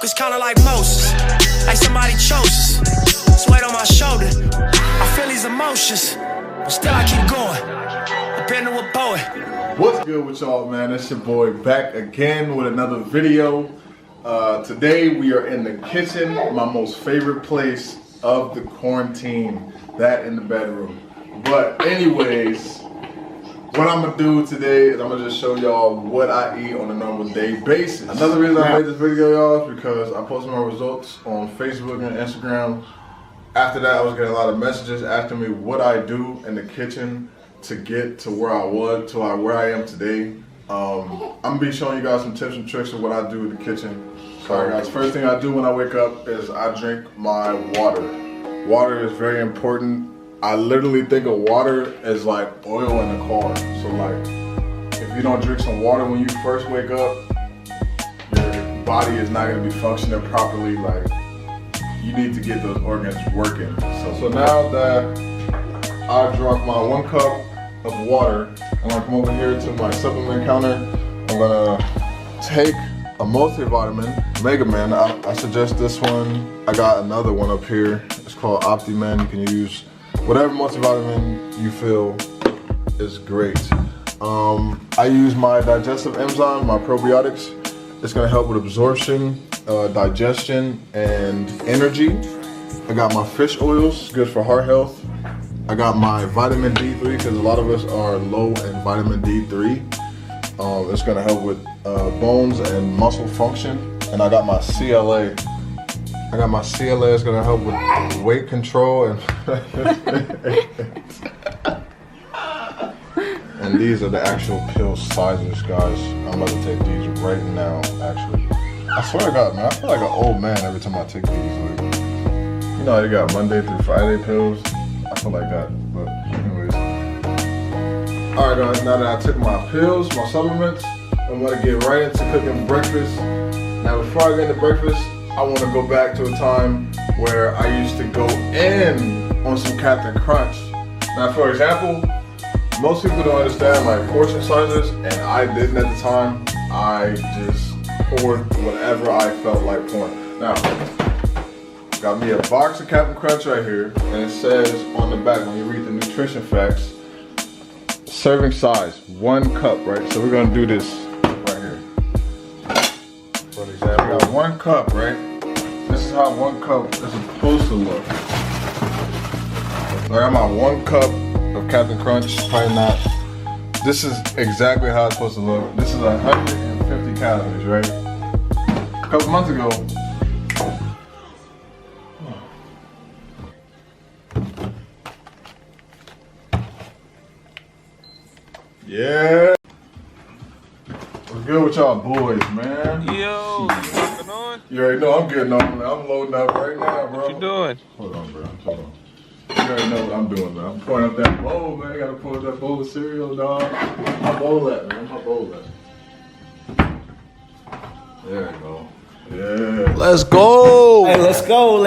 focus kinda like Moses, like somebody chose us. It's weight on my shoulder, I feel these emotions, but still I keep going. I've been to a poet. What's good with y'all, man? It's your boy back again with another video. Today we are in the kitchen, my most favorite place of the quarantine, that in the bedroom. But anyways, what I'm gonna do today is I'm gonna just show y'all what I eat on a normal day basis. Another reason I made this video, y'all, is because I posted my results on Facebook and Instagram. After that, I was getting a lot of messages asking me what I do in the kitchen to get to where I was, to where I am today. I'm gonna be showing you guys some tips and tricks of what I do in the kitchen. So guys, first thing I do when I wake up is I drink my water. Water is very important. I literally think of water as like oil in a car. So like, if you don't drink some water when you first wake up, your body is not gonna be functioning properly. Like, you need to get those organs working. So now that I drunk my 1 cup of water, I'm gonna come over here to my supplement counter. I'm gonna take a multivitamin, Mega Man. I suggest this one. I got another one up here. It's called OptiMan. You can use whatever multivitamin you feel is great. I use my digestive enzyme, my probiotics. It's gonna help with absorption, digestion, and energy. I got my fish oils, good for heart health. I got my vitamin D3 because a lot of us are low in vitamin D3. It's gonna help with bones and muscle function. And I got my CLA. I got my CLA. It's gonna help with weight control and and these are the actual pill sizes, guys. I'm about to take these right now. Actually, I swear to God, man, I feel like an old man every time I take these. Like, you know, you got Monday through Friday pills. I feel like that, but anyways. All right, guys, now that I took my pills, my supplements, I'm gonna get right into cooking breakfast. Now, before I get into breakfast, I wanna go back to a time where I used to go in on some Capn Crunch. Now, for example, most people don't understand like portion sizes, and I didn't at the time. I just poured whatever I felt like pouring. Now, got me a box of Capn Crunch right here, and it says on the back when you read the nutrition facts, serving size 1 cup, right? So we're gonna do this right here. For example, we got 1 cup, right? This is how 1 cup is supposed to look. So I got my 1 cup of Capn Crunch, probably not. This is exactly how it's supposed to look. This is 150 calories, right? A couple months ago, yeah. What's good with y'all boys, man? Yo, you working on? You already know I'm getting on, man. I'm loading up right now, bro. What you doing? Hold on, bro. Hold on. You already know what I'm doing, man. I'm pouring up that bowl, man. I gotta pour up that bowl of cereal, dog. My bowl at, man. My bowl at. There we go. Yeah. Let's go. Hey, let's go.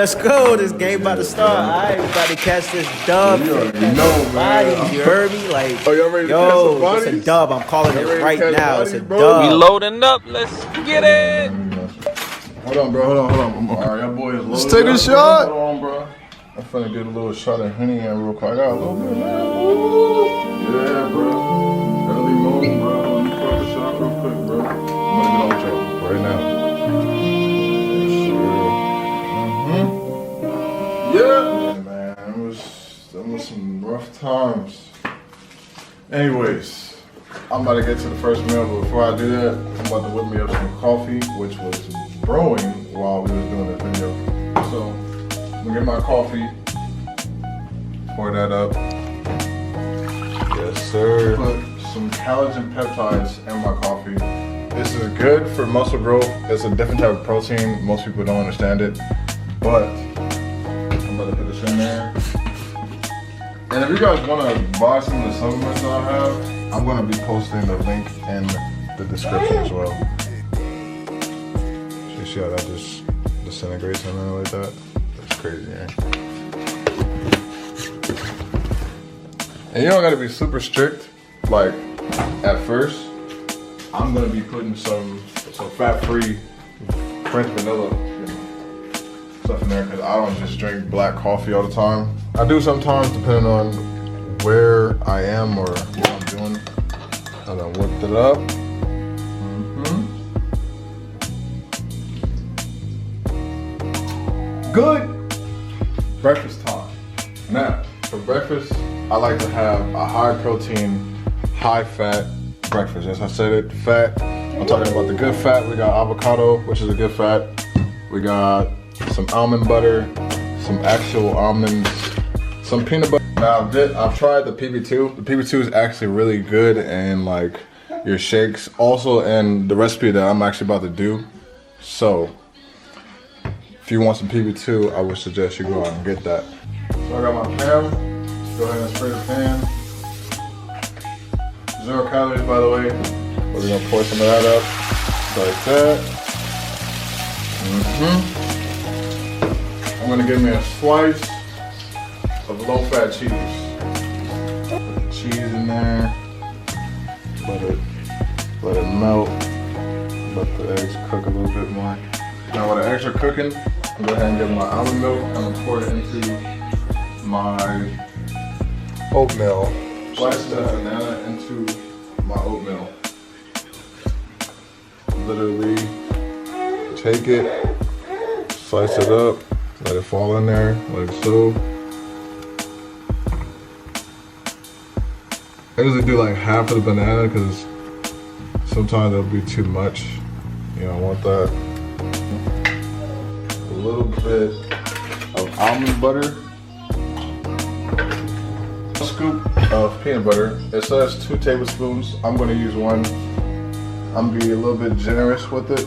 This game about to start. Alright, we about to catch this dub. You already know, man. Bodies, you heard me? Like, Oh, y'all ready to catch some yo, bodies? it's a dub. I'm calling it ready to right catch now. bodies, It's a bro? dub. We loading up. Let's get it. Hold on, bro. Hold on. Alright, y'all boys loaded. Let's take a up, shot. Bro. Hold on, bro. I'm finna get a little shot of Henny in real quick. I got a little bit, man. Ooh. Yeah, bro. Early morning, bro. Let me pour the shot real quick, bro. I'm gonna get on with y'all right now. Yeah, man. It was some rough times. Anyways, I'm about to get to the first meal, but before I do that, I'm about to whip me up some coffee, which was brewing while we was doing this video. So, I'm gonna get my coffee, pour that up. Yes, sir. Put some collagen peptides in my coffee. This is good for muscle growth. It's a different type of protein. Most people don't understand it, but I'm about to put this in there. And if you guys want to buy some of the supplements that I have, I'm going to be posting the link in the description as well. So you see how that just disintegrates in there like that? That's crazy, man. And you don't got to be super strict, like at first. I'm going to be putting some fat-free French vanilla, stuff in there because I don't just drink black coffee all the time. I do sometimes depending on where I am or what I'm doing. And I whipped it up. Good. Breakfast time. Now, for breakfast, I like to have a high protein, high fat breakfast. As I said it, fat. I'm talking about the good fat. We got avocado, which is a good fat. We got some almond butter, some actual almonds, some peanut butter. Now, I've tried the PB2. The PB2 is actually really good in like your shakes. Also in the recipe that I'm actually about to do. So, if you want some PB2, I would suggest you go out and get that. So I got my pan. Go ahead and spray the pan. 0 calories, by the way. We're gonna pour some of that up, like that. I'm gonna give me a slice of low-fat cheese. Put the cheese in there. Let it melt. Let the eggs cook a little bit more. Now while the eggs are cooking, I'm gonna go ahead and get my almond milk. I'm gonna pour it into my oatmeal. Slice the banana into my oatmeal. Literally take it, slice it up, let it fall in there, like so. I usually do like half of the banana because sometimes it'll be too much. You don't want that. A little bit of almond butter. A scoop of peanut butter. It says 2 tablespoons. I'm going to use 1. I'm going to be a little bit generous with it.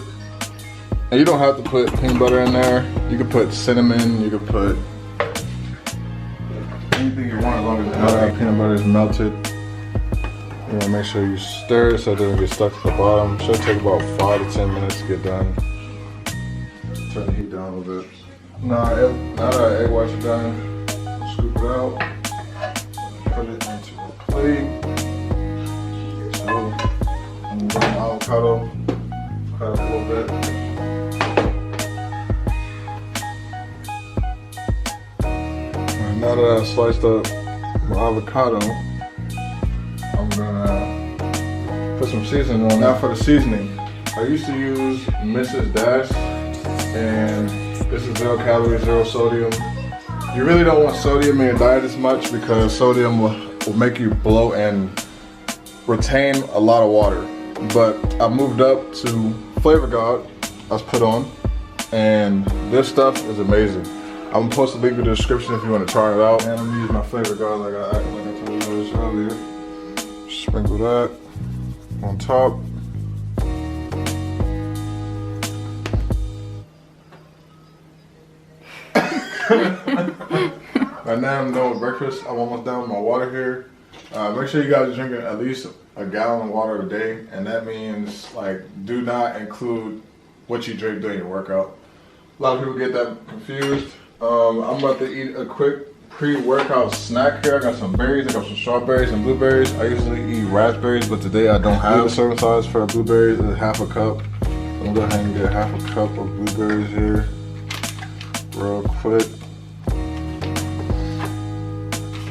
And you don't have to put peanut butter in there. You can put cinnamon. You can put anything you want as long as the peanut butter is melted. You want to make sure you stir it so it doesn't get stuck at the bottom. Should take about 5 to 10 minutes to get done. Turn the heat down a little bit. Now that egg whites are done, scoop it out. Put it into a plate. So, I'm going to avocado. Cut up a little bit. And now that I've sliced up my avocado, I'm gonna put some seasoning on. Now for the seasoning, I used to use Mrs. Dash, and this is 0 calories, 0 sodium. You really don't want sodium in your diet as much because sodium will make you bloat and retain a lot of water. But I moved up to Flavor God, I was put on, and this stuff is amazing. I'm gonna post a link in the description if you want to try it out. And I'm gonna use my Flavor God like I told you guys earlier. Sprinkle that on top. Right now I'm done with breakfast. I'm almost done with my water here. Make sure you guys are drinking at least a gallon of water a day, and that means like do not include what you drink during your workout. A lot of people get that confused. I'm about to eat a quick pre-workout snack here. I got some berries, I got some strawberries and blueberries. I usually eat raspberries, but today I don't have. The serving size for blueberries is half a cup. I'm gonna go ahead and get half a cup of blueberries here real quick.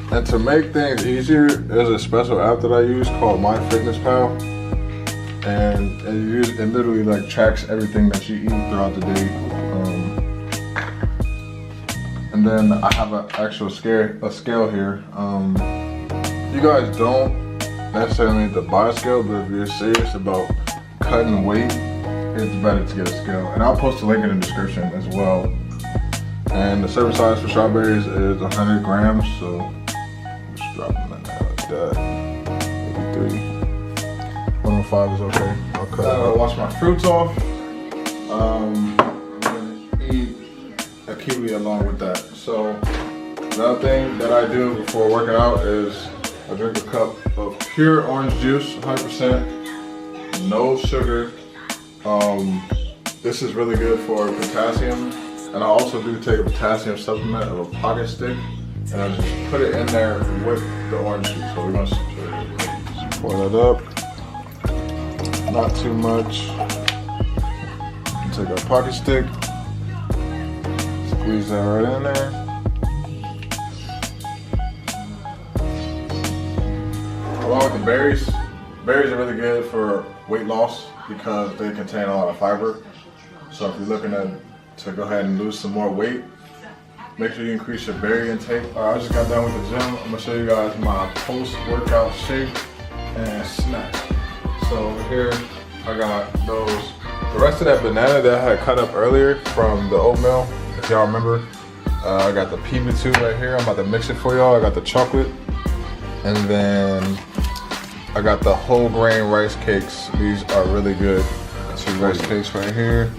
And to make things easier, there's a special app that I use called MyFitnessPal, and it literally like tracks everything that you eat throughout the day. And then I have an actual scale here. You guys don't necessarily need to buy a scale, but if you're serious about cutting weight, it's better to get a scale. And I'll post a link in the description as well. And the serving size for strawberries is 100 grams, so just drop them in there like that. Maybe 3. 105 is okay. I'll wash my fruits off. I'm gonna eat a kiwi along with that. So another thing that I do before working out is I drink a cup of pure orange juice, 100%, no sugar. This is really good for potassium, and I also do take a potassium supplement of a pocket stick, and I just put it in there with the orange juice. So we're gonna pour that up, not too much. Take our pocket stick, squeeze that right in there. Along with the berries, berries are really good for weight loss because they contain a lot of fiber. So if you're looking to go ahead and lose some more weight, make sure you increase your berry intake. All right, I just got done with the gym. I'm gonna show you guys my post-workout shake and snack. So over here, I got those. The rest of that banana that I had cut up earlier from the oatmeal, if y'all remember, I got the PB2 right here. I'm about to mix it for y'all. I got the chocolate, and then I got the whole grain rice cakes. These are really good. 2 rice cakes right here.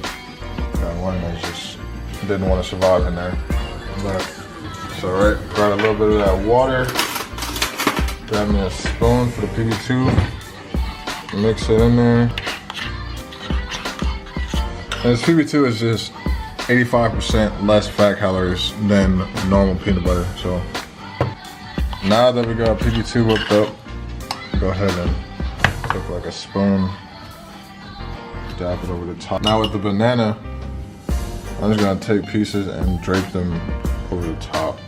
Got one that just didn't want to survive in there. But it's alright. Got a little bit of that water. Grab me a spoon for the PB2. Mix it in there. And this PB2 is just 85% less fat calories than normal peanut butter. So now that we got PB2 whipped up, go ahead and take like a spoon, dab it over the top. Now with the banana, I'm just gonna take pieces and drape them over the top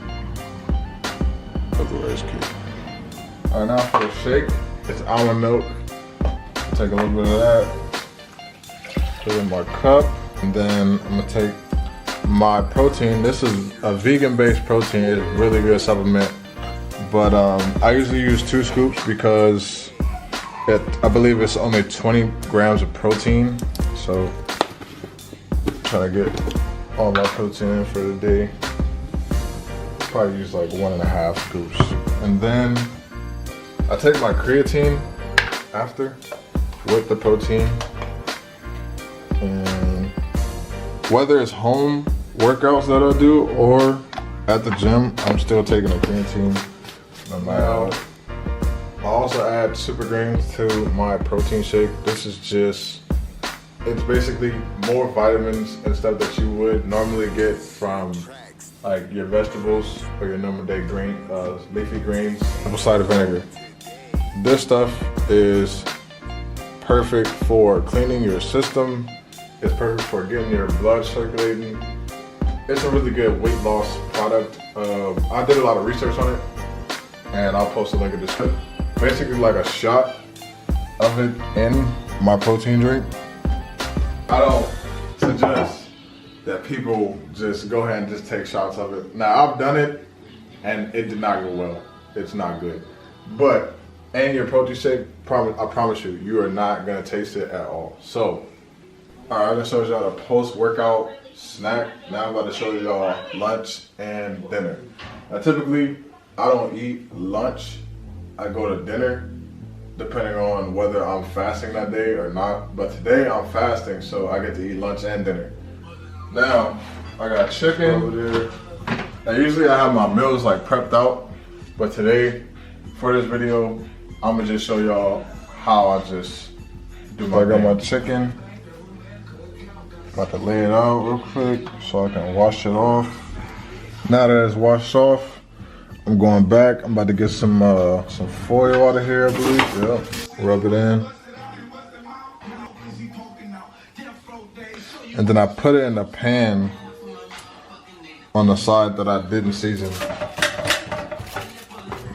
of the rice cake. All right, now for the shake, it's almond milk. Take a little bit of that. Put it in my cup, and then I'm gonna take my protein. This is a vegan-based protein. It's a really good supplement, but I usually use 2 scoops because I believe it's only 20 grams of protein. So trying to get all my protein in for the day. Probably use like 1.5 scoops, and then I take my creatine after with the protein. And whether it's home workouts that I do or at the gym, I'm still taking a creatine no matter what. I also add super greens to my protein shake. This is just, it's basically more vitamins and stuff that you would normally get from like your vegetables or your normal day green, leafy greens. Apple cider vinegar. This stuff is perfect for cleaning your system. It's perfect for getting your blood circulating. It's a really good weight loss product. I did a lot of research on it, and I'll post a link in the description. Basically like a shot of it in my protein drink. I don't suggest that people just go ahead and just take shots of it. Now I've done it and it did not go well. It's not good. But in your protein shake, I promise you, you are not gonna taste it at all. So, all right, I just showed y'all the post-workout snack. Now I'm about to show y'all lunch and dinner. Now typically, I don't eat lunch. I go to dinner, depending on whether I'm fasting that day or not. But today I'm fasting, so I get to eat lunch and dinner. Now, I got chicken over there. Now usually I have my meals like prepped out, but today, for this video, I'm gonna just show y'all how I just do my thing. I got my chicken. About to lay it out real quick so I can wash it off. Now that it's washed off, I'm going back. I'm about to get some foil out of here, I believe. Yeah. Rub it in. And then I put it in a pan on the side that I didn't season.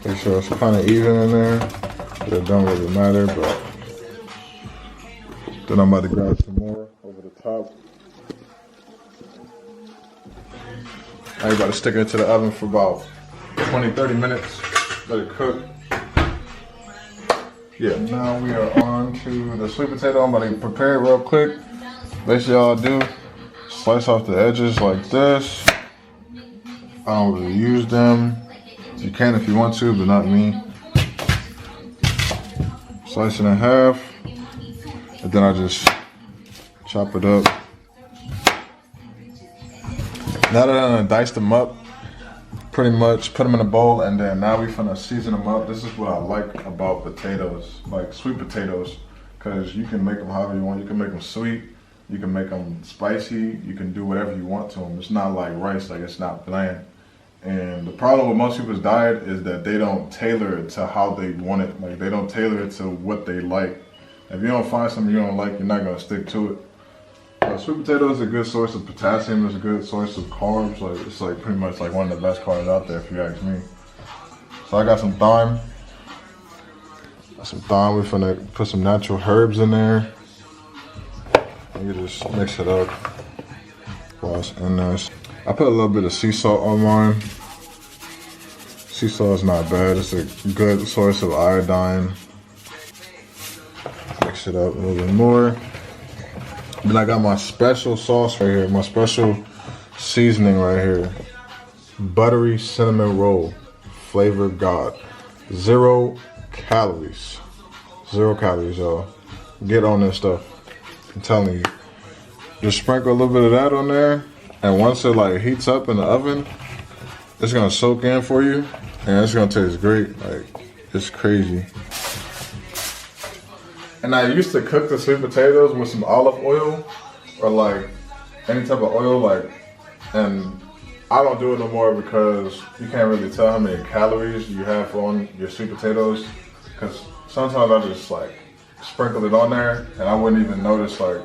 Make sure it's kind of even in there. But it don't really matter, but then I'm about to grab some more over the top. Now you're about to stick it into the oven for about 20-30 minutes. Let it cook. Yeah, now we are on to the sweet potato. I'm about to prepare it real quick. Basically all I do, slice off the edges like this. I don't really use them. You can if you want to, but not me. Slice it in half, and then I just chop it up. Now that I'm gonna dice them up, pretty much put them in a bowl, and then now we finna season them up. This is what I like about potatoes, like sweet potatoes, because you can make them however you want. You can make them sweet, you can make them spicy, you can do whatever you want to them. It's not like rice, like it's not bland. And the problem with most people's diet is that they don't tailor it to how they want it. Like they don't tailor it to what they like. If you don't find something you don't like, you're not gonna stick to it. Sweet potato is a good source of potassium. It's a good source of carbs. Like it's like pretty much like one of the best carbs out there, if you ask me. So I got some thyme. We're finna put some natural herbs in there. You just mix it up while it's in there. I put a little bit of sea salt on mine. Sea salt is not bad. It's a good source of iodine. Mix it up a little bit more. Then I got my special sauce right here, my special seasoning right here. Buttery cinnamon roll, flavor God. 0 calories. 0 calories, y'all. Get on this stuff. I'm telling you. Just sprinkle a little bit of that on there, and once it like heats up in the oven, it's gonna soak in for you, and it's gonna taste great. Like, it's crazy. And I used to cook the sweet potatoes with some olive oil or like any type of oil, like, and I don't do it no more because you can't really tell how many calories you have on your sweet potatoes, because sometimes I just like sprinkle it on there and I wouldn't even notice like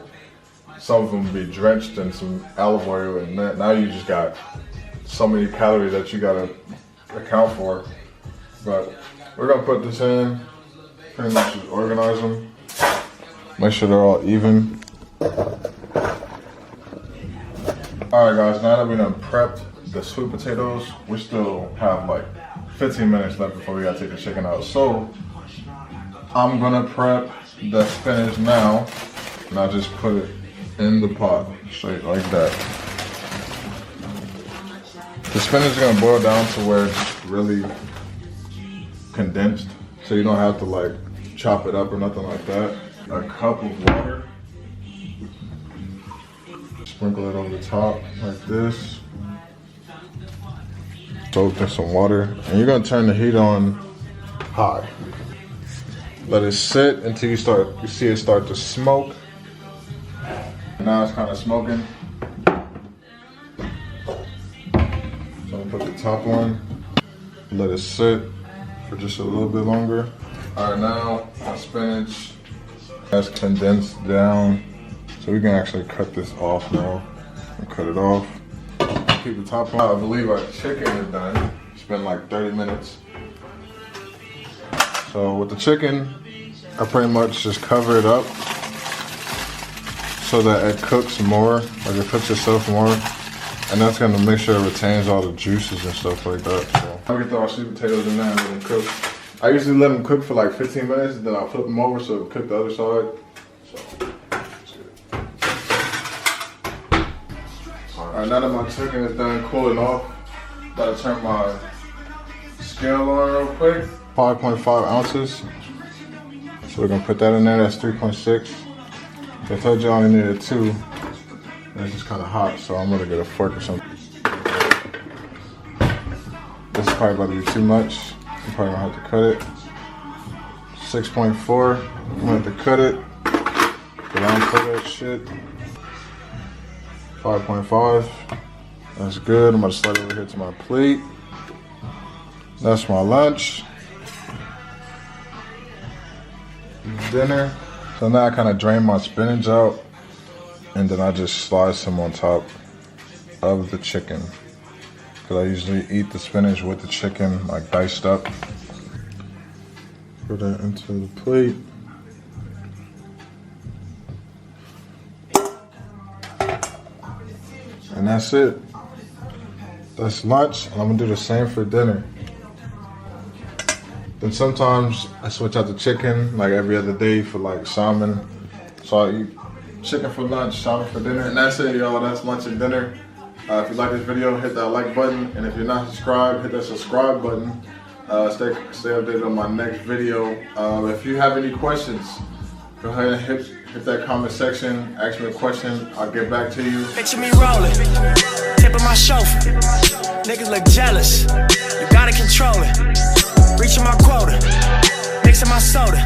some of them would be drenched in some olive oil, and now you just got so many calories that you gotta account for. But we're gonna put this in, pretty much just organize them. Make sure they're all even. Alright guys, now that we done prepped the sweet potatoes, we still have like 15 minutes left before we gotta take the chicken out. So I'm gonna prep the spinach now, and I'll just put it in the pot, straight like that. The spinach is gonna boil down to where it's really condensed, so you don't have to like chop it up or nothing like that. A cup of water. Sprinkle it over the top like this. Soak in some water, and you're gonna turn the heat on high. Let it sit until you see it start to smoke. Now it's kind of smoking. So I'm gonna put the top on, let it sit for just a little bit longer. All right, now my spinach has condensed down, so we can actually cut this off now and cut it off. Keep the top on. I believe our chicken is done. It's been like 30 minutes. So with the chicken, I pretty much just cover it up so that it cooks more, like it cooks itself more, and that's gonna make sure it retains all the juices and stuff like that. So I'll get our sweet potatoes in there and let them cook. I usually let them cook for like 15 minutes, and then I'll flip them over so it'll cook the other side. So, let's get it. Alright, now that my chicken is done cooling off, gotta turn my scale on real quick. 5.5 ounces. So we're gonna put that in there, that's 3.6. I told you I only needed 2. And it's just kind of hot, so I'm gonna get a fork or something. This is probably about to be too much. I'm probably gonna have to cut it. 6.4, I'm gonna have to cut it. Get on for that shit. 5.5, that's good. I'm gonna slide over here to my plate. That's my lunch. Dinner. So now I kind of drain my spinach out, and then I just slice some on top of the chicken. Because I usually eat the spinach with the chicken, like diced up. Put that into the plate. And that's it. That's lunch, and I'm gonna do the same for dinner. Then sometimes I switch out the chicken, like every other day, for like salmon. So I eat chicken for lunch, salmon for dinner. And that's it, y'all. That's lunch and dinner. If you like this video, hit that like button. And if you're not subscribed, hit that subscribe button. Stay updated on my next video. If you have any questions, go ahead and hit that comment section. Ask me a question. I'll get back to you. Picture me rolling, tipping my chauffeur. Niggas look jealous. You gotta control it. Reaching my quota, mixing my soda.